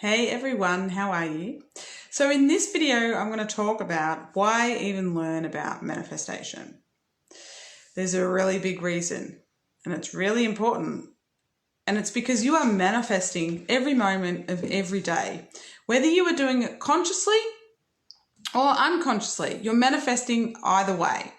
Hey everyone, how are you? So in this video, I'm going to talk about why even learn about manifestation. There's a really big reason, and it's really important. And it's because you are manifesting every moment of every day. Whether you are doing it consciously or unconsciously, you're manifesting either way.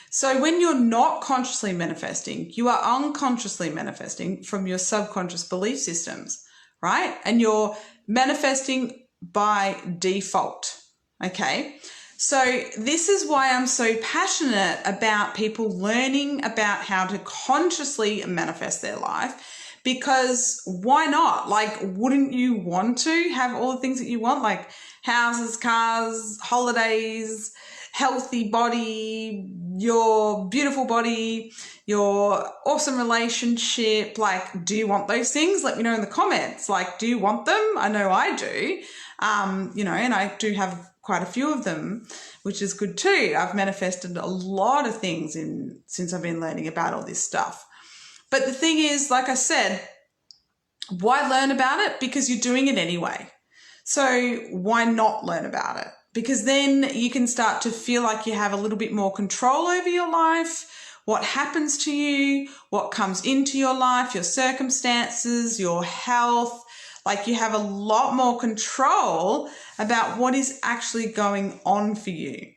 So when you're not consciously manifesting, you are unconsciously manifesting from your subconscious belief systems, right? And you're manifesting by default, okay? So this is why I'm so passionate about people learning about how to consciously manifest their life, because why not? Like, wouldn't you want to have all the things that you want, like houses, cars, holidays, healthy body, your beautiful body, your awesome relationship? Like, do you want those things? Let me know in the comments. Like, do you want them? I know I do. And I do have quite a few of them, which is good too. I've manifested a lot of things since I've been learning about all this stuff. But the thing is, like I said, why learn about it? Because you're doing it anyway. So why not learn about it? Because then you can start to feel like you have a little bit more control over your life, what happens to you, what comes into your life, your circumstances, your health. Like, you have a lot more control about what is actually going on for you.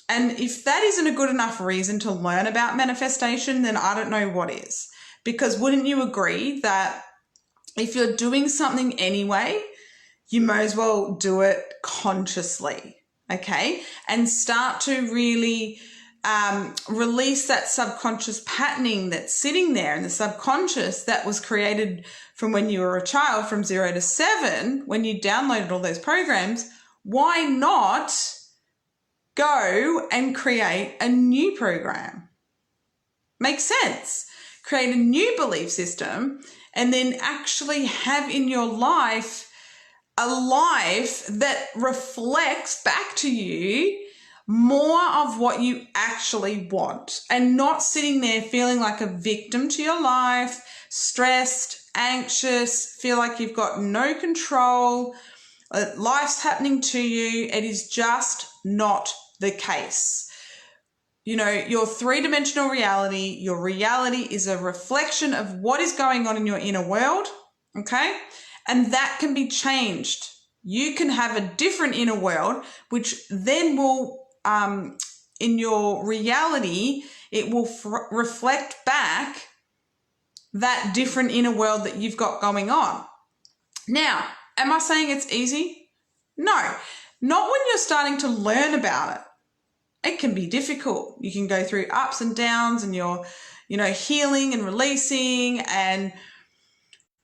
And if that isn't a good enough reason to learn about manifestation, then I don't know what is. Because wouldn't you agree that if you're doing something anyway, you may as well do it consciously, okay? And start to really release that subconscious patterning that's sitting there in the subconscious that was created from when you were a child, from 0 to 7, when you downloaded all those programs. Why not go and create a new program? Makes sense. Create a new belief system and then actually have in your life a life that reflects back to you more of what you actually want, and not sitting there feeling like a victim to your life, stressed, anxious, feel like you've got no control, life's happening to you. It is just not the case. You know, your three-dimensional reality, your reality is a reflection of what is going on in your inner world, okay? And that can be changed. You can have a different inner world, which then will, in your reality, it will reflect back that different inner world that you've got going on. Now, am I saying it's easy? No, not when you're starting to learn about it. It can be difficult. You can go through ups and downs, and you're, healing and releasing, and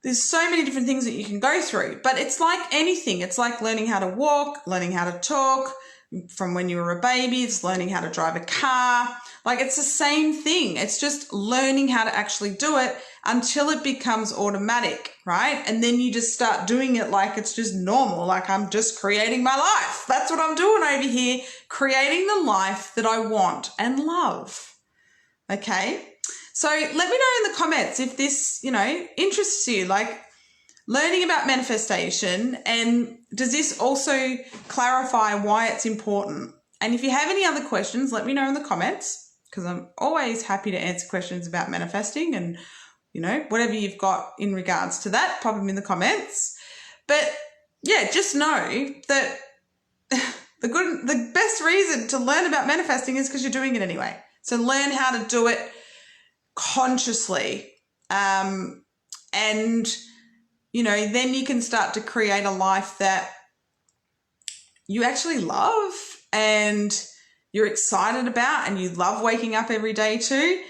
there's so many different things that you can go through. But it's like anything. It's like learning how to walk, learning how to talk. From when you were a baby, it's learning how to drive a car. Like, it's the same thing. It's just learning how to actually do it until it becomes automatic, right? And then you just start doing it like it's just normal. Like, I'm just creating my life. That's what I'm doing over here, creating the life that I want and love. Okay? So let me know in the comments if this, interests you, like learning about manifestation, and does this also clarify why it's important? And if you have any other questions, let me know in the comments, because I'm always happy to answer questions about manifesting, and, whatever you've got in regards to that, pop them in the comments. But yeah, just know that the best reason to learn about manifesting is because you're doing it anyway. So learn how to do it consciously, and then you can start to create a life that you actually love and you're excited about, and you love waking up every day too,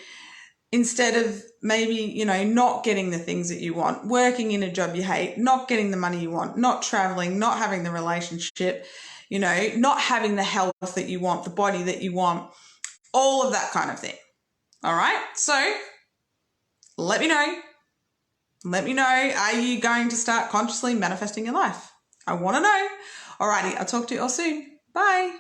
instead of maybe, not getting the things that you want, working in a job you hate, not getting the money you want, not traveling, not having the relationship, not having the health that you want, the body that you want, all of that kind of thing. All right. So let me know. Let me know, are you going to start consciously manifesting your life? I want to know. Alrighty, I'll talk to you all soon. Bye.